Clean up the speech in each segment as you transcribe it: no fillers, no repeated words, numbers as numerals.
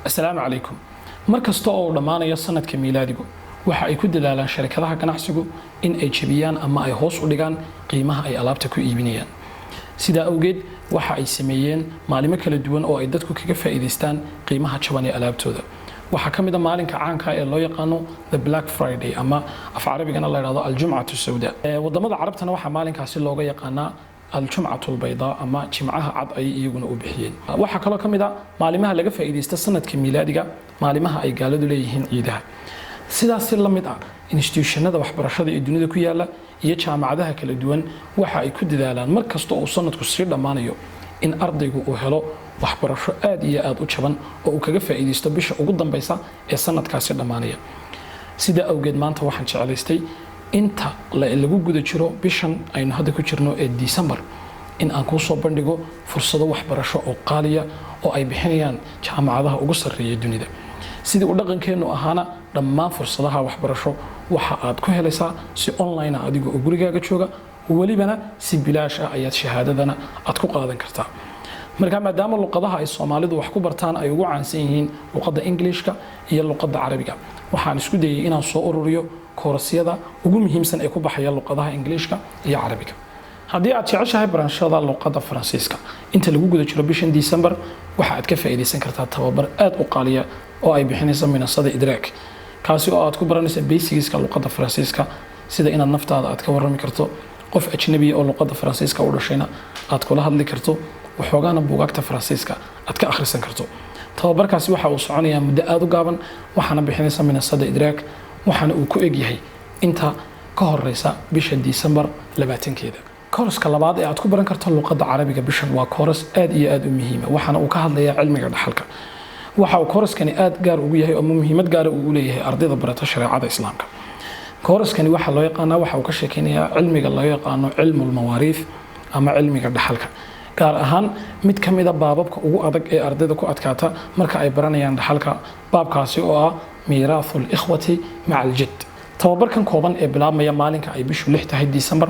السلام عليكم markasta oo dhamaanaya sanadka miilaadigu waxa ay ku dadaalaan shirkadaha ganacsigu in ay jabiyaan ama ay hoos u dhigaan qiimaha ay alaabta ku iibinayaan sida awgeed waxa ay sameeyeen maalimo kala duwan oo ay dadku kaga faa'iideystaan qiimaha jaban ee alaabtooda waxa kamid ah maalinka caanka ee loo yaqaano the Black Friday ama af Carabigana la yiraahdo al-Jum'atu Sawda wadamada Carabtana waxa maalinkaasi looga yaqaanaa al-Jum'atu al-Bayda ama jimcaha cad ay iyaguna u bixiyeen waxa kale kamid ah maalimaha laga faa'iideysta sanadka miilaadiga maalimaha ay gaaladu leeyihiin ciidaha sidaas la mid ah institutionada waxbarashada ee dunida ku yaala iyo jaamacadaha kala duwan waxa ay ku dadaalaan markasta oo sanadku sii dhamaanayo in ardaygu uu helo waxbarasho aad iyo aad u jaban oo uu kaga faa'iideysto bisha ugu dambaysa ee sanadkaasi dhamaanaya sida awgeed maanta waxaan jecelaystay inta lagu guda jiro bishan aynu hadda ku jirno ee December in aan ku soo bandhigo fursado waxbarasho oo qaaliya oo ay bixinayaan jaamacadaha ugu sarreeya dunida sidii u dhaqankeenu ahaana dhammaan fursadaha waxbarasho waxa aad ku helaysaa si online adiga oo gurigaaga jooga walibana si bilaash ah ayaad shahaadadana aad ku qaadan kartaa marka maadaama luqadaha ay Soomaalidu wax ku bartaan ay ugu caansan yihiin luqadda Englishka iyo luqadda Carabiga waxaan isku dayay inaan soo ururiyo koorasyada ugu muhiimsan ee ku baxaya luqadaha Englishka iyo Carabiga haddii aad jeceshahay barashada luqadda Faransiiska inta lagu guda jiro bishan December waxa aad ka faa'iideysan kartaa tababar aad u qaaliya oo ay bixinayso minasada idraak kaasi oo aad ku baranayso basicska luqadda Faransiiska sida inaad naftaada aad ka warrami karto qof ajnabi oo luqadda Faransiiska u dhashayna aad kula hadli karto waxoogaana buugaagta Faransiiska aad ka akhrisan karto tababarkaasi waxa uu soconayaa muddo aad u gaaban waxaana bixinaysa minasada idraak waxaana uu ku eg yahay inta ka horeysa bisha December 20keeda kooraska labaad ee aad ku baran karto luqadda Carabiga bishan waa kooras aad iyo aad u muhiim ah waxaana uu ka hadlayaa cilmiga dhaxalka waxa uu kooraskani aad gaar ugu yahay oo muhiimad gaar ugu leeyahay ardayda barata shariicada islaamka kooraskani waxa loo yaqaanaa waxa uu ka sheekeynayaa cilmiga loo yaqaano cilmul mawaariith ama cilmiga dhaxalka gaar ahaan mid kamid ah baababka ugu adag ee ardayda ku adkaata marka ay baranayaan dhaxalka baabkaasi oo ah miiraathul ikhwati ma'a al-jadd tababarkan kooban ee bilaabmaya maalinka ay bishu 6 tahay December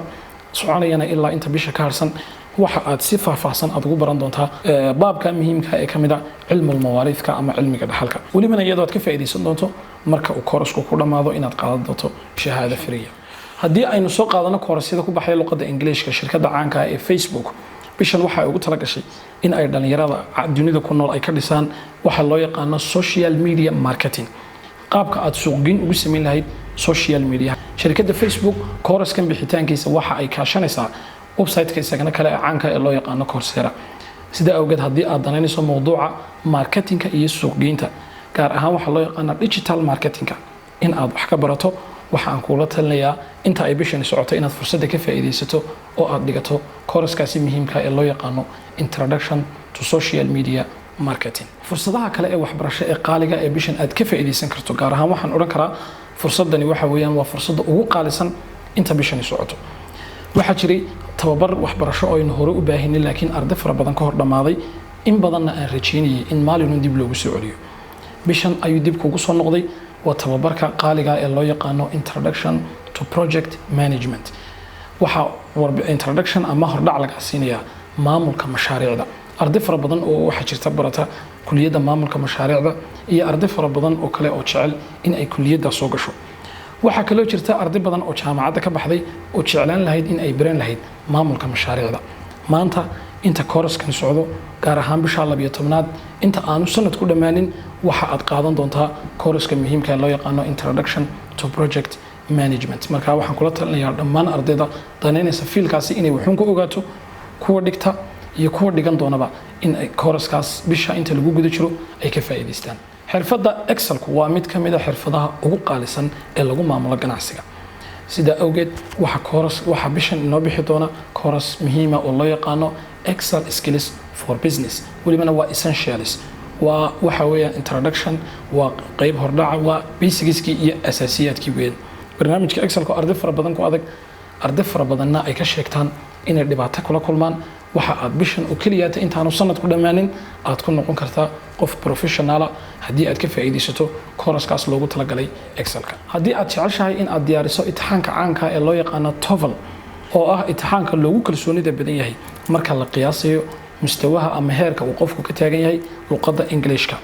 soconayana ilaa inta bisha ka harsan waxa aad si faahfaahsan aad ugu baran doontaa baabka muhiimka ee kamid ah cilmul mawaariithka ama cilmiga dhaxalka walibana iyadoo aad ka faa'iideysan doonto marka uu koorasku ku dhamaado inaad qaadan doonto shahaado free haddii aynu soo qaadano koorasyada ku baxay luqadda Englishka shirkadda caanka ah ee Facebook bishan waxa ay ugu tala gashay in ay dhalinyarada dunida ku nool ay ka dhisaan waxa loo yaqaano social media marketing qaabka aad suuqgeyn ugu sameyn lahayd social media shirkadda Facebook kooraskan bixitaankiisa waxa ay kaashanaysaa website-ka isagana kale ee caanka ee loo yaqaano Coursera sida awgeed haddii aad danaynayso mowduuca marketingka iyo suuqgeynta gaar ahaan waxa loo yaqaano digital marketingka in aad wax ka barato waxa aan kula talinayaa inta ay bishan socoto inaad fursadda ka faa'iideysato oo aad dhigato kooraskaasi muhiimka ee loo yaqaano Introduction to Social Media Marketing fursadaha kale ee waxbarasho ee qaaliga ee bishan aad ka faa'iideysan karto gaar ahaan waxaan oran karaa fursadani waxa weeyaan waa fursadda ugu qaalisan inta bishan socoto waxa jiray tababar waxbarasho oo aynu hore u baahinay laakiin arday fara badan ka hor dhamaaday in badanna aan rajaynayay in maalin dib loogu soo celiyo bishan ayuu dib kugu soo noqday waa tababarka qaaliga ee loo yaqaano Introduction to Project Management waxa introduction ama hordhac laga siinayaa maamulka mashaariicda arday fara badan oo waxa jirta barata kulliyadda maamulka mashaariicda iyo arday fara badan oo kale oo jecel in ay kulliyadda soo gasho waxa kale oo jirta arday badan oo jaamacadda ka baxday oo jeclaan lahayd in ay baran lahayd maamulka mashaariicda maanta inta kooraskan socdo gaar ahaan bisha 12aad inta aanu sanad ku dhamaanin waxa aad qaadan doontaa kooraska muhiimka ee loo yaqaano Introduction to Project Management marka waxaan kula talinayaa dhammaan ardayda danaynaysa fiilkaasi inay waxun ku ogaato kuwa dhigta iyo kuwa dhigan doonaba in ay kooraskaas bisha inta lagu guda jiro ay ka faa'iideystaan xirfadda Excelku waa mid kamid ah xirfadaha ugu qaalisan ee lagu maamulo ganacsiga sida awgeed waxa bishan inoo bixi doona kooras muhiim ah oo loo yaqaano Excel Skills for Business walibana waa essentials waa waxa weeyaan introduction waa qayb hordhaca waa basicskii iyo asaasiyaadkii weyn barnaamijka Excelku arday fara badan ku adag arday fara badanna ay ka sheegtaan inay dhibaato kula kulmaan waxa aad bishan oo kaliya intaanu sanad ku dhamaanin aad ku noqon kartaa qof professional haddii aad ka faa'iideysato kooraskaas loogu tala galay Excelka haddii aad jeceshahay in aad diyaariso imtixaanka caanka ee loo yaqaano TOEFL oo ah imtixaanka loogu kalsoonida badan yahay marka la qiyaasayo mustawaha ama heerka uu qofku ka taagan yahay luqadda Englishka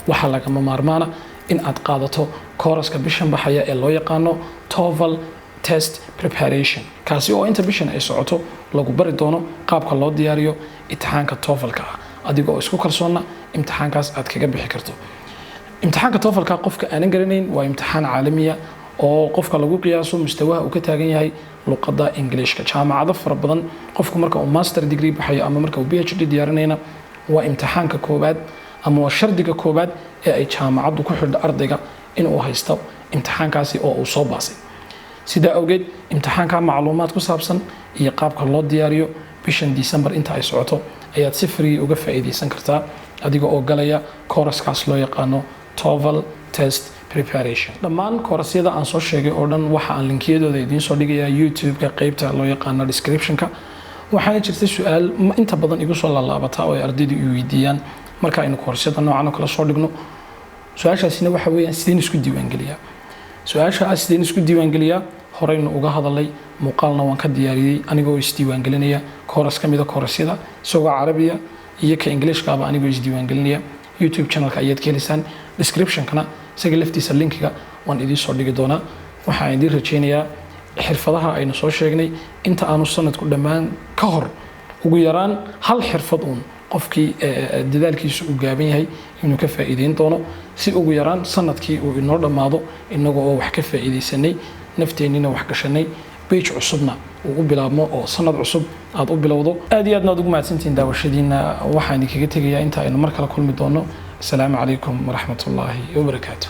waxaa lagama maarmaana in aad qaadato kooraska bishan baxaya ee loo yaqaano TOEFL test preparation, kaasi oo inta bishan ay socoto lagu bari doono qaabka loo diyaariyo imtixaanka TOEFL-ka adiga oo isku kalsoona imtixaankaas aad kaga bixi karto. imtixaanka TOEFL-ka qofka aanan garanayn waa imtixaan caalamiya oo qofka lagu qiyaaso mustawaha uu ka taagan yahay luqadda Englishka. jaamacado fara badan qofku marka uu master degree baxayo ama marka uu PhD diyaarinayna waa imtixaanka koobaad ama waa shardiga koobaad ee ay jaamacaddu ku xidho ardayga inuu haysto imtixaankaasi oo uu soo baasay. sidaa awgeed imtixaanka macluumaad ku saabsan iyo qaabka loo diyaariyo bishan December inta ay socoto ayaad si free uga faa'iideysan kartaa adiga oo galaya kooraskaas loo yaqaano TOEFL test preparation. dhammaan koorasyada aan soo sheegay oo dhan waxa aan linkiyadooda idiin soo dhigayaa YouTube-ka qaybta loo yaqaano description-ka. waxaana jirta su'aal inta badan igu soo laalaabata oo ay ardaydu i weydiiyaan marka aynu koorasyada noocan oo kala soo dhigno. su-aashaasina waxa weeyaan sideen isku diiwaangeliyaa. su-aashaas sideen isku diiwaangeliyaa horeynu uga hadalay, muuqaalna waan ka diyaariyey anigoo isdiiwaangelinaya kooras ka mid ah koorasyada isagoo carabiya iyo ka Englishkaaba anigoo isdiiwaangelinaya. YouTube channelka ayaad ka helaysaan, description-kana isaga laftiisa linkiga waan idiin soo dhigi doonaa. waxaan idiin rajaynayaa xirfadaha aynu soo sheegnay inta aanu sanadku dhammaan ka hor ugu yaraan hal xirfad uun qofkii dadaalkiisu u gaaban yahay inuu ka faa'iideyn doono si ugu yaraan sanadkii uu inoo dhammaado inagoo oo wax ka faa'iideysanay, nafteennina wax gashanay, page cusubna uu u bilaabmo oo sanad cusub aad u bilowdo. aad iyo aadna aad ugu mahadsantihiin daawashadiina. waxaan idinkaga tegayaa inta aynu mar kale kulmi doono. asalaamu calaykum waraxmatullaahi wabarakaatu.